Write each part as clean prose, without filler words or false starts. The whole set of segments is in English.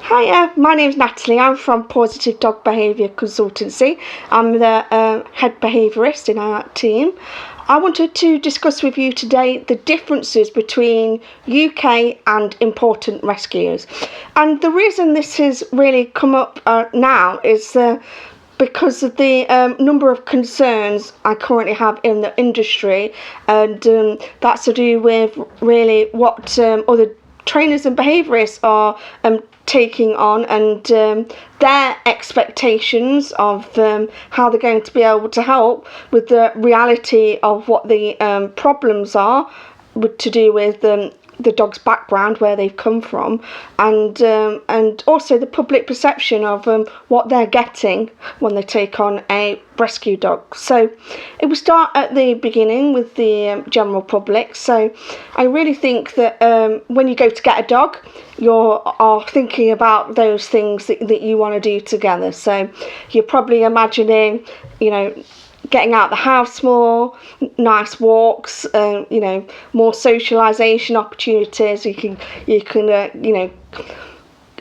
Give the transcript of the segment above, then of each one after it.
Hiya, my name's Natalie. I'm from Positive Dog Behaviour Consultancy. I'm the head behaviourist in our team. I wanted to discuss with you today the differences between UK and important rescues. And the reason this has really come up now is because of the number of concerns I currently have in the industry, and that's to do with really what other trainers and behaviourists are taking on, and their expectations of how they're going to be able to help with the reality of what the problems are to do with the dog's background, where they've come from, and also the public perception of what they're getting when they take on a rescue dog. So it will start at the beginning with the general public. So I really think that when you go to get a dog, you are thinking about those things that you want to do together. So you're probably imagining, getting out the house more, nice walks, more socialisation opportunities. You can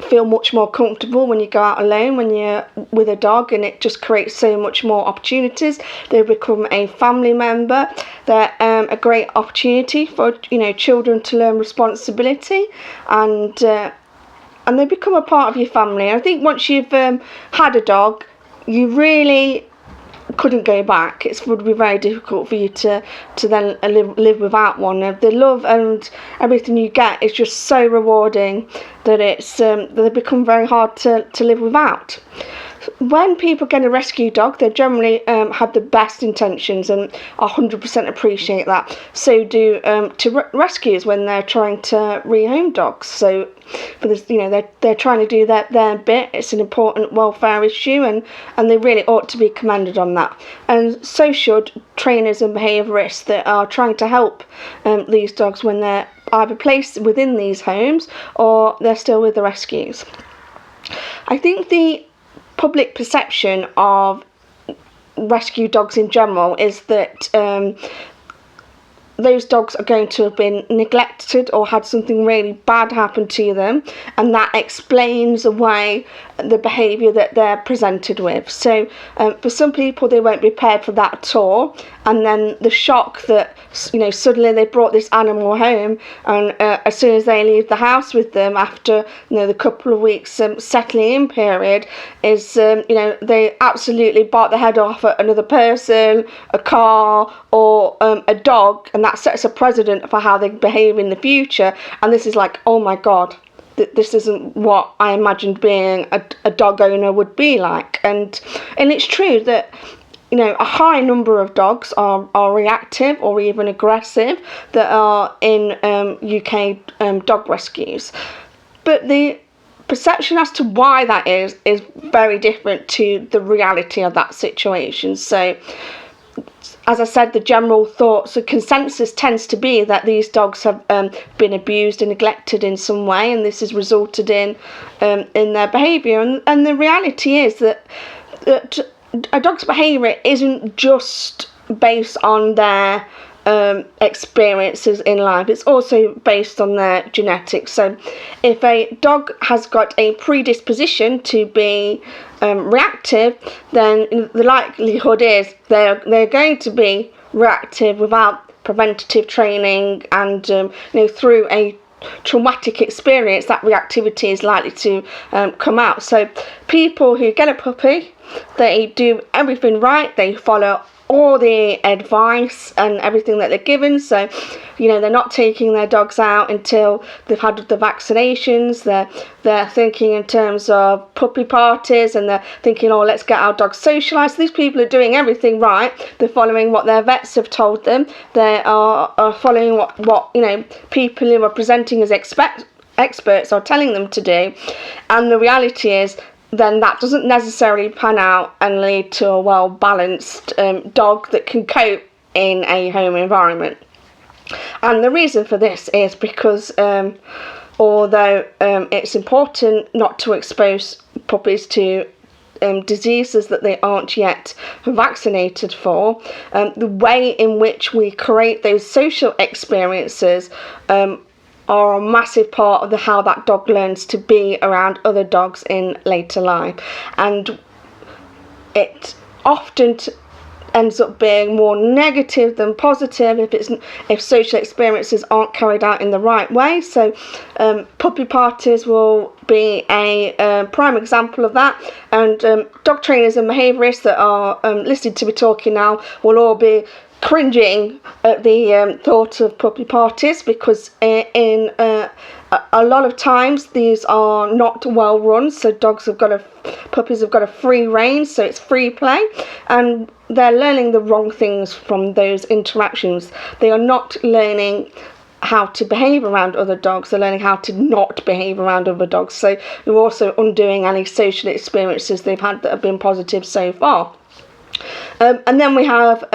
feel much more comfortable when you go out alone, when you're with a dog, and it just creates so much more opportunities. They become a family member. They're a great opportunity for children to learn responsibility, and they become a part of your family. I think once you've had a dog, you really couldn't go back. It would be very difficult for you to then live without one. The love and everything you get is just so rewarding that they become very hard to live without. When people get a rescue dog, they generally have the best intentions, and I 100% appreciate that. So do rescues when they're trying to rehome dogs. So for this, they're trying to do their bit. It's an important welfare issue, and they really ought to be commended on that. And so should trainers and behaviourists that are trying to help these dogs when they're either placed within these homes or they're still with the rescues. I think the public perception of rescue dogs in general is that those dogs are going to have been neglected or had something really bad happen to them, and that explains away the behaviour that they're presented with. So for some people, they won't be prepared for that at all, and then the shock that suddenly they brought this animal home, and as soon as they leave the house with them after the couple of weeks settling in period is they absolutely bite the head off at another person, a car, or a dog, and that sets a precedent for how they behave in the future. And this is like, oh my god, this isn't what I imagined being a dog owner would be like. And it's true that a high number of dogs are reactive or even aggressive that are in UK dog rescues, but the perception as to why that is very different to the reality of that situation. So as I said, the general thoughts, the consensus tends to be that these dogs have been abused and neglected in some way, and this has resulted in their behaviour. And the reality is that a dog's behaviour isn't just based on their experiences in life. It's also based on their genetics. So if a dog has got a predisposition to be reactive, then the likelihood is they're going to be reactive without preventative training, and through a traumatic experience, that reactivity is likely to come out. So people who get a puppy, they do everything right, they follow all the advice and everything that they're given. So they're not taking their dogs out until they've had the vaccinations. They're thinking in terms of puppy parties, and they're thinking, oh, let's get our dogs socialised. So these people are doing everything right. They're following what their vets have told them. They are following what people who are presenting as experts are telling them to do. And the reality is, then that doesn't necessarily pan out and lead to a well-balanced dog that can cope in a home environment. And the reason for this is because although it's important not to expose puppies to diseases that they aren't yet vaccinated for, the way in which we create those social experiences are a massive part of how that dog learns to be around other dogs in later life, and it often ends up being more negative than positive if social experiences aren't carried out in the right way. So puppy parties will be a prime example of that, and dog trainers and behaviourists that are listed to be talking now will all be cringing at the thought of puppy parties, because in a lot of times these are not well run, so puppies have got a free rein, so it's free play, and they're learning the wrong things from those interactions. They are not learning how to behave around other dogs, they're learning how to not behave around other dogs, so you're also undoing any social experiences they've had that have been positive so far. And then we have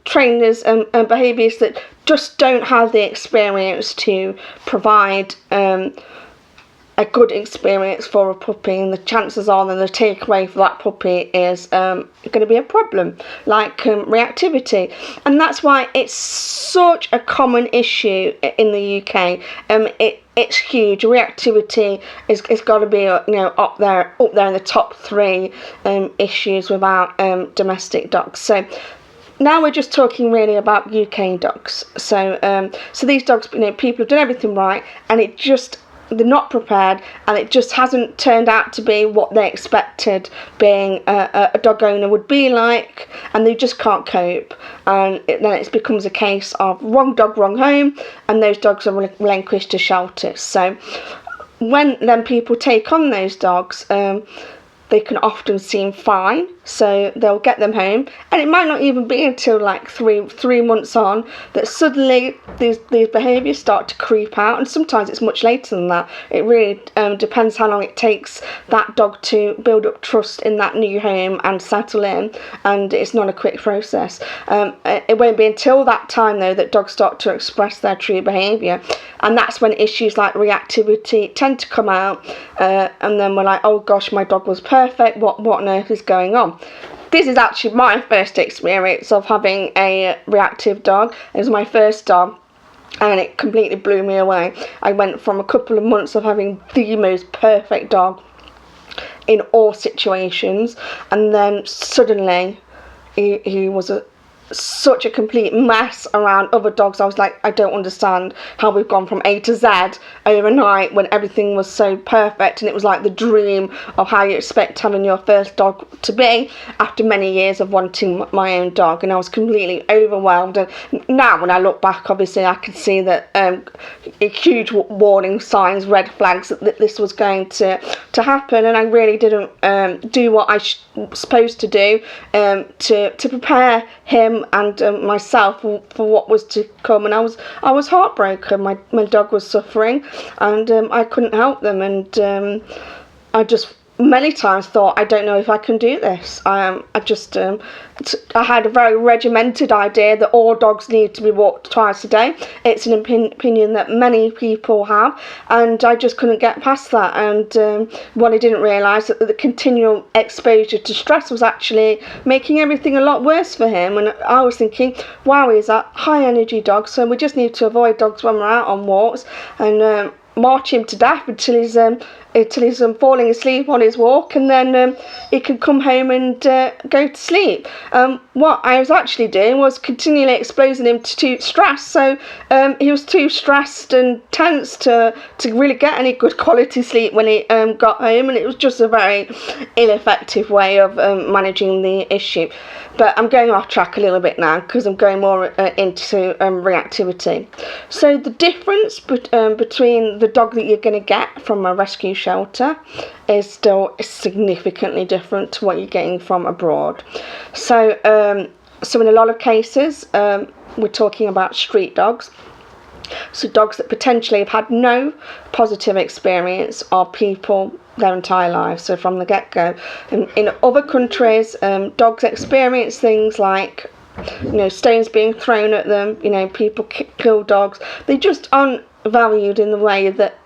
trainers and behaviourists that just don't have the experience to provide a good experience for a puppy, and the chances are that the takeaway for that puppy is going to be a problem, like reactivity. And that's why it's such a common issue in the UK. It's huge. Reactivity is got to be up there in the top 3 issues without domestic dogs. So now we're just talking really about UK dogs. So these dogs, people have done everything right, and they're not prepared, and it just hasn't turned out to be what they expected being a dog owner would be like, and they just can't cope, and then it becomes a case of wrong dog, wrong home, and those dogs are relinquished to shelters. So when then people take on those dogs, they can often seem fine, so they'll get them home, and it might not even be until like three months on that suddenly these behaviours start to creep out, and sometimes it's much later than that. It really depends how long it takes that dog to build up trust in that new home and settle in, and it's not a quick process. It won't be until that time though that dogs start to express their true behaviour, and that's when issues like reactivity tend to come out, and then we're like, oh gosh, my dog was perfect, what on earth is going on? This is actually my first experience of having a reactive dog. It was my first dog, and it completely blew me away. I went from a couple of months of having the most perfect dog in all situations, and then suddenly he was such a complete mess around other dogs. I was like, I don't understand how we've gone from A to Z overnight when everything was so perfect, and it was like the dream of how you expect having your first dog to be after many years of wanting my own dog, and I was completely overwhelmed. And now when I look back, obviously I could see that huge warning signs, red flags that this was going to happen, and I really didn't do what I was supposed to do to prepare him and myself for what was to come. And I was heartbroken. My dog was suffering, and I couldn't help them, and I just many times thought, I don't know if I can do this. I had a very regimented idea that all dogs need to be walked twice a day. It's an opinion that many people have, and I just couldn't get past that. And what I didn't realise that the continual exposure to stress was actually making everything a lot worse for him. And I was thinking, wow, he's a high energy dog, so we just need to avoid dogs when we're out on walks, and march him to death until he's falling asleep on his walk, and then he can come home and go to sleep. What I was actually doing was continually exposing him to stress, so he was too stressed and tense to really get any good quality sleep when he got home, and it was just a very ineffective way of managing the issue. But I'm going off track a little bit now because I'm going more into reactivity. So the difference between the dog that you're going to get from a rescue shelter is still significantly different to what you're getting from abroad. So in a lot of cases, we're talking about street dogs. So dogs that potentially have had no positive experience of people their entire lives, so from the get-go. In other countries, dogs experience things like stones being thrown at them, people kill dogs. They just aren't valued in the way that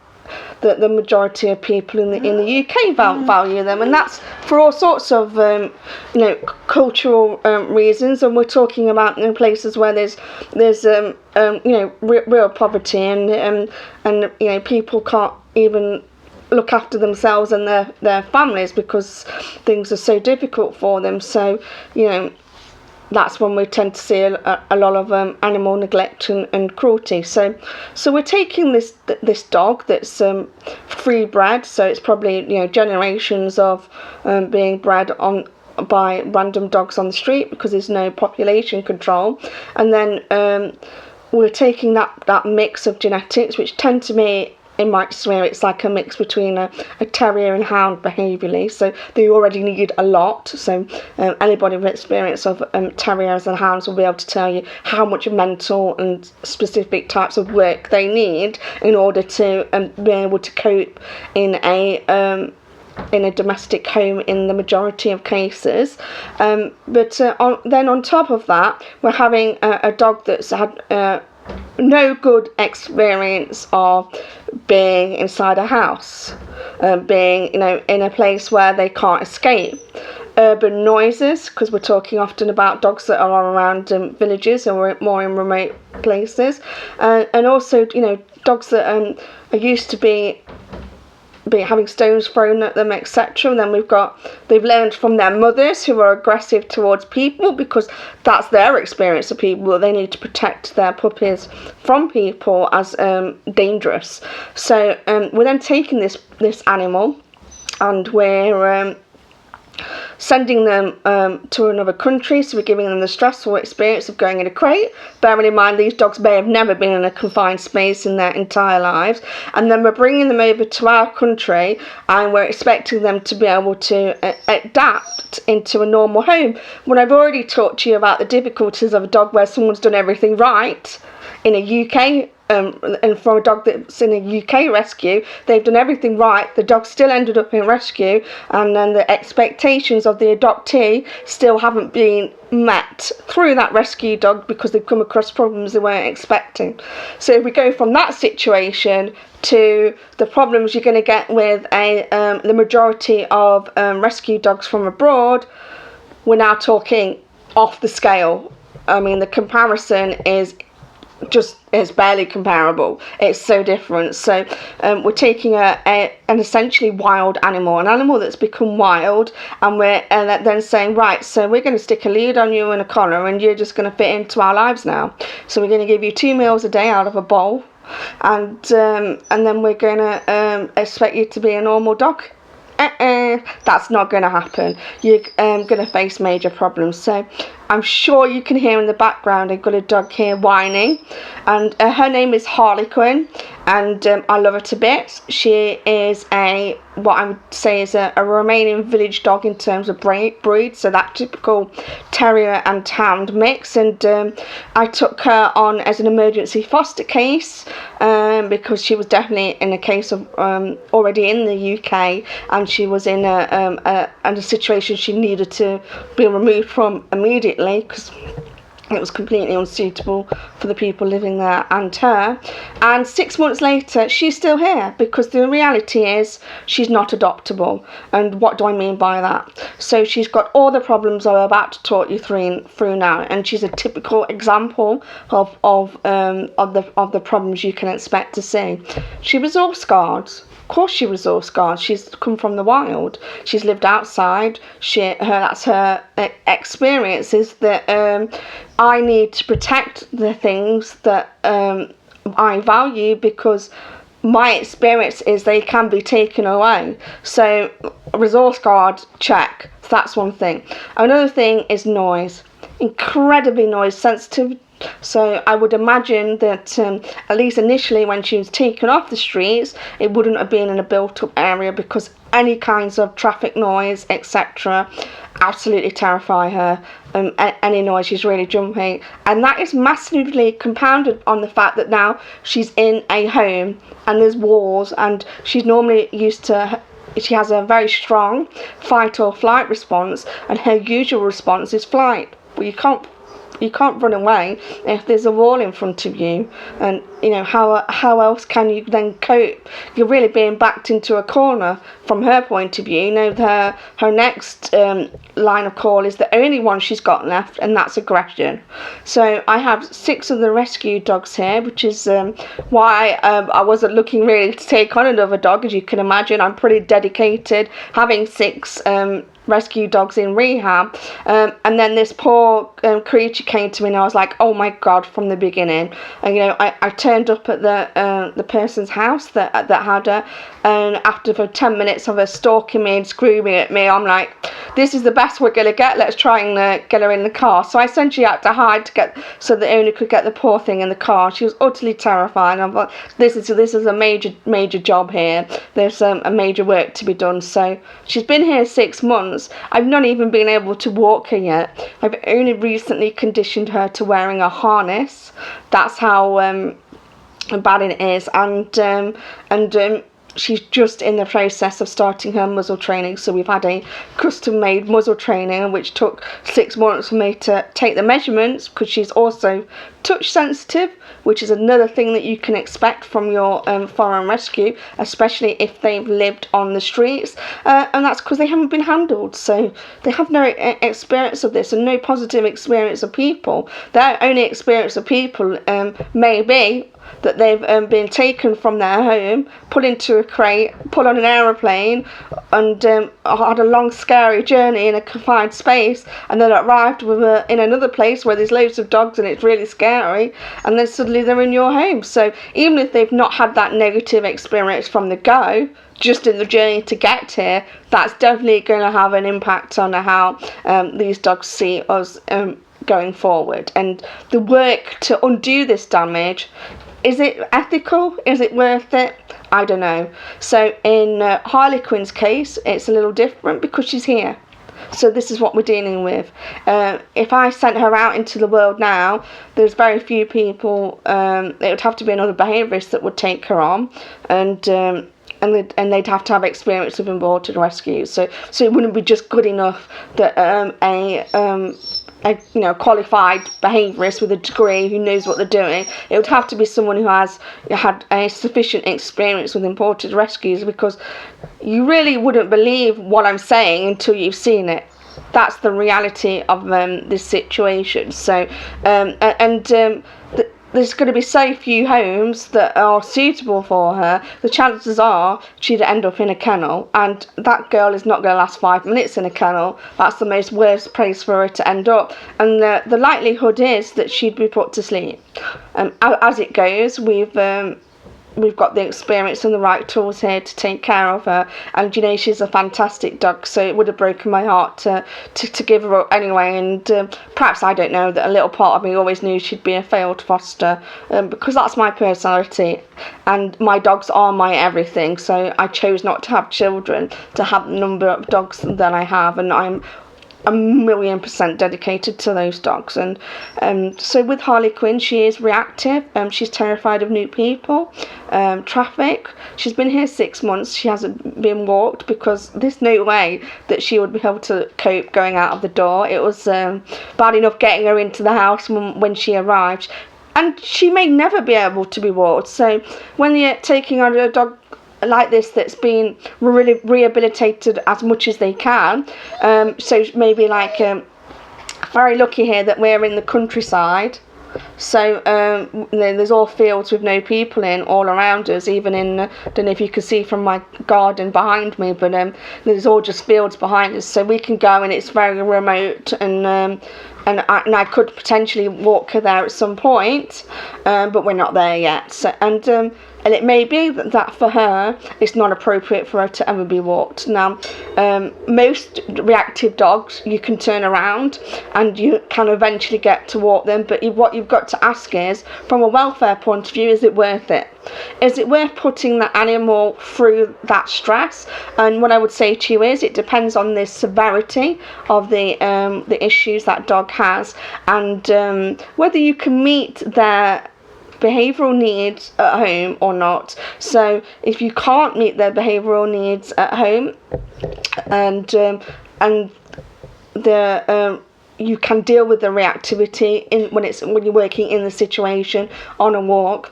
the majority of people in the UK value them, and that's for all sorts of cultural reasons. And we're talking about places where there's real poverty, and people can't even look after themselves and their families because things are so difficult for them. So that's when we tend to see a lot of animal neglect and cruelty. So we're taking this dog that's free bred, so it's probably generations of being bred by random dogs on the street because there's no population control, and then we're taking that mix of genetics, which tend to be, in my experience, it's like a mix between a terrier and hound behaviourally, so they already need a lot. So anybody with experience of terriers and hounds will be able to tell you how much mental and specific types of work they need in order to be able to cope in a domestic home in the majority of cases. But then on top of that, we're having a dog that's had no good experience of being inside a house, being in a place where they can't escape. Urban noises, because we're talking often about dogs that are around villages or more in remote places, and also dogs that are used to be having stones thrown at them, etc. And then they've learned from their mothers who are aggressive towards people because that's their experience of people, that they need to protect their puppies from people as dangerous. So we're then taking this animal and we're sending them to another country, so we're giving them the stressful experience of going in a crate, bearing in mind these dogs may have never been in a confined space in their entire lives, and then we're bringing them over to our country and we're expecting them to be able to adapt into a normal home, when I've already talked to you about the difficulties of a dog where someone's done everything right in a UK and from a dog that's in a UK rescue, they've done everything right, the dog still ended up in rescue, and then the expectations of the adoptee still haven't been met through that rescue dog because they've come across problems they weren't expecting. So if we go from that situation to the problems you're going to get with the majority of rescue dogs from abroad, we're now talking off the scale. I mean, the comparison is barely comparable. It's so different. So we're taking an essentially wild animal, an animal that's become wild, and we're then saying, right, so we're going to stick a lead on you and a collar, and you're just going to fit into our lives now. So we're going to give you 2 meals a day out of a bowl, and then we're going to expect you to be a normal dog. That's not going to happen. You're going to face major problems. So I'm sure you can hear in the background I've got a dog here whining, and her name is Harlequin, and I love her to bits. She is what I would say is a Romanian village dog in terms of breed, so that typical terrier and hound mix, and I took her on as an emergency foster case because she was definitely in a case of already in the UK, and she was in a situation she needed to be removed from immediately because it was completely unsuitable for the people living there and her. And 6 months later, she's still here because the reality is she's not adoptable. And what do I mean by that? So she's got all the problems I'm about to talk you through now, and she's a typical example of the problems you can expect to see. She was all scarred. Of course she was all scarred. She's come from the wild. She's lived outside. That's her experience, is that I need to protect the things that I value because my experience is they can be taken away. So resource guard, check. That's one thing. Another thing is noise. Incredibly noise sensitive. So I would imagine that at least initially when she was taken off the streets, it wouldn't have been in a built-up area because any kinds of traffic noise, etc., absolutely terrify her. Any noise, she's really jumping, and that is massively compounded on the fact that now she's in a home and there's walls, and she's normally used to. She has a very strong fight or flight response, and her usual response is flight. Well, you can't You can't run away if there's a wall in front of you, and how else can you then cope? You're really being backed into a corner from her point of view. Her next line of call is the only one she's got left, and that's aggression. So I have 6 of the rescue dogs here, which is why I wasn't looking really to take on another dog. As you can imagine, I'm pretty dedicated having 6 rescue dogs in rehab, and then this poor creature came to me, and I was like, oh my god, from the beginning. And I turned up at the person's house that had her, and after 10 minutes of her stalking me and screaming at me, I'm like, this is the best we're gonna get, let's try and get her in the car. So I essentially had to hide so the owner could get the poor thing in the car. She was utterly terrified. I'm like, this is a major job here. There's a major work to be done. So she's been here 6 months. I've not even been able to walk her yet. I've only recently conditioned her to wearing a harness. That's how bad it is, and she's just in the process of starting her muzzle training. So we've had a custom-made muzzle training, which took 6 months for me to take the measurements, because she's also touch sensitive, which is another thing that you can expect from your foreign rescue, especially if they've lived on the streets, and that's because they haven't been handled. So they have no experience of this and no positive experience of people. Their only experience of people may be that they've been taken from their home, put into a crate, put on an aeroplane, and had a long scary journey in a confined space, and then arrived in another place where there's loads of dogs and it's really scary, and then suddenly they're in your home. So even if they've not had that negative experience from the go, just in the journey to get here, that's definitely going to have an impact on how these dogs see us going forward. And the work to undo this damage, is it ethical? Is it worth it? I don't know. So in Harley Quinn's case, it's a little different because she's here. So this is what we're dealing with. If I sent her out into the world now, there's very few people. It would have to be another behaviourist that would take her on, and they'd have to have experience of aborted rescue. So it wouldn't be just good enough that a qualified behaviourist with a degree who knows what they're doing. It would have to be someone who has had a sufficient experience with imported rescues, because you really wouldn't believe what I'm saying until you've seen it. That's the reality of this situation. So there's going to be so few homes that are suitable for her. The chances are she'd end up in a kennel, and that girl is not going to last 5 minutes in a kennel. That's the most worst place for her to end up, and the likelihood is that she'd be put to sleep. As it goes, we've got the experience and the right tools here to take care of her, and she's a fantastic dog, so it would have broken my heart to give her up anyway. And perhaps, I don't know, that a little part of me always knew she'd be a failed foster, because that's my personality, and my dogs are my everything. So I chose not to have children to have the number of dogs that I have, and I'm 1,000,000% dedicated to those dogs. And so with Harley Quinn, she is reactive. She's terrified of new people, traffic. She's been here 6 months. She hasn't been walked because there's no way that she would be able to cope going out of the door. It was bad enough getting her into the house when she arrived, and she may never be able to be walked. So when you're taking on a dog like this that's been really rehabilitated as much as they can, so maybe like very lucky here that we're in the countryside, so there's all fields with no people in all around us, even in I don't know if you can see from my garden behind me, but there's all just fields behind us, so we can go, and it's very remote, and I could potentially walk her there at some point, but we're not there yet. So, and it may be that for her, it's not appropriate for her to ever be walked. Now, most reactive dogs, you can turn around and you can eventually get to walk them, but what you've got to ask is, from a welfare point of view, is it worth it? Is it worth putting the animal through that stress? And what I would say to you is, it depends on the severity of the issues that dog has, and whether you can meet their behavioural needs at home or not. So if you can't meet their behavioural needs at home, and you can deal with the reactivity when you're working in the situation on a walk,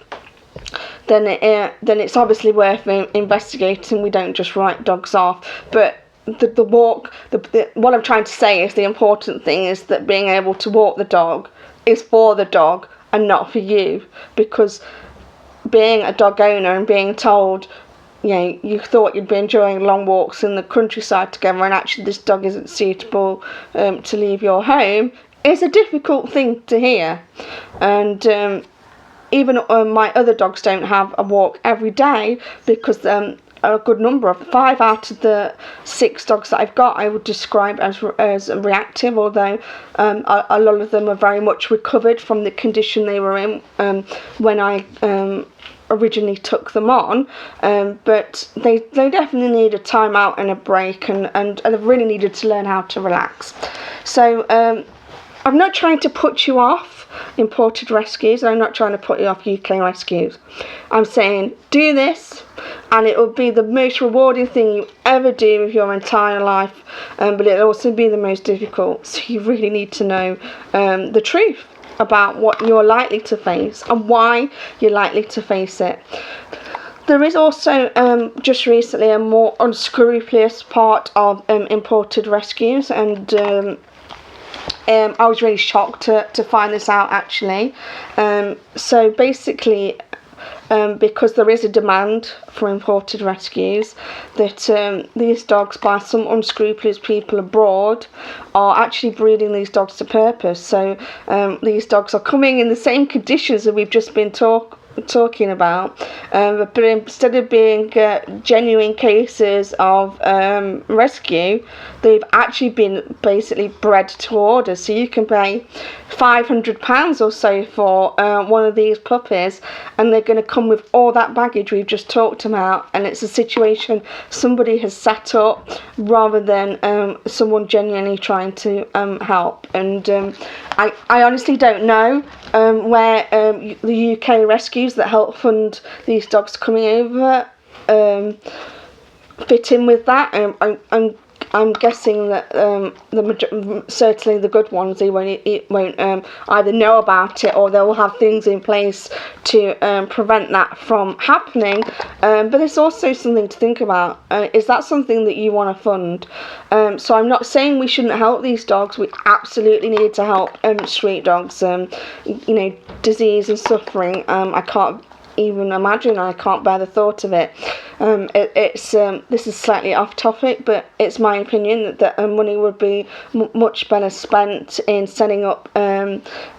then it's obviously worth investigating. We don't just write dogs off. But the walk, what I'm trying to say is the important thing is that being able to walk the dog is for the dog and not for you, because being a dog owner and being told, you thought you'd be enjoying long walks in the countryside together and actually this dog isn't suitable to leave your home, is a difficult thing to hear. And even my other dogs don't have a walk every day, because a good number of 5 out of the 6 dogs that I've got I would describe as reactive, although a lot of them are very much recovered from the condition they were in when I originally took them on, but they definitely need a time out and a break, and they've really needed to learn how to relax. So I'm not trying to put you off imported rescues. I'm not trying to put you off UK rescues. I'm saying do this and it will be the most rewarding thing you ever do with your entire life, but it'll also be the most difficult, so you really need to know the truth about what you're likely to face and why you're likely to face it. There is also just recently a more unscrupulous part of imported rescues, and I was really shocked to find this out actually. So basically, because there is a demand for imported rescues, that these dogs by some unscrupulous people abroad are actually breeding these dogs to purpose. So these dogs are coming in the same conditions that we've just been talking about, but instead of being genuine cases of rescue, they've actually been basically bred to order. So you can pay £500 or so for one of these puppies, and they're going to come with all that baggage we've just talked about, and it's a situation somebody has set up rather than someone genuinely trying to help. And I honestly don't know where the UK rescues that help fund these dogs coming over fit in with that. I'm guessing that certainly the good ones, they won't either know about it or they'll have things in place to prevent that from happening. But there's also something to think about. Is that something that you want to fund? So I'm not saying we shouldn't help these dogs. We absolutely need to help street dogs. Disease and suffering, I can't even imagine. I can't bear the thought of it. This is slightly off topic, but it's my opinion that money would be much better spent in setting up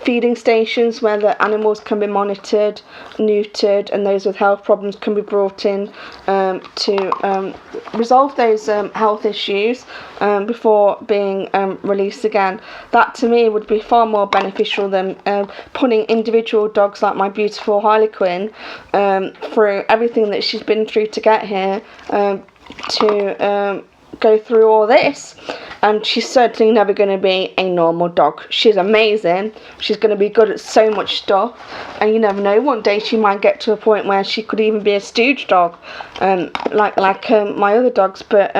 feeding stations where the animals can be monitored, neutered, and those with health problems can be brought in to resolve those health issues before being released again. That to me would be far more beneficial than putting individual dogs like my beautiful Harlequin through everything that she's been through to get here, to go through all this. And she's certainly never going to be a normal dog. She's amazing. She's going to be good at so much stuff, and you never know, one day she might get to a point where she could even be a stooge dog, like my other dogs. But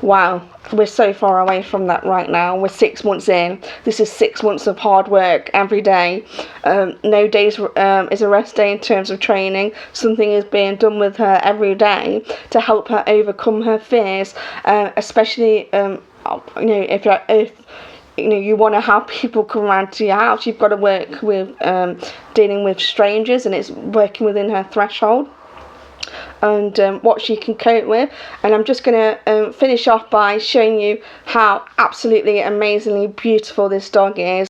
wow, we're so far away from that right now. We're 6 months in. This is 6 months of hard work every day. No days is a rest day in terms of training. Something is being done with her every day to help her overcome her fears, especially if you want to have people come around to your house, you've got to work with dealing with strangers, and it's working within her threshold and what she can cope with. And I'm just going to finish off by showing you how absolutely amazingly beautiful this dog is.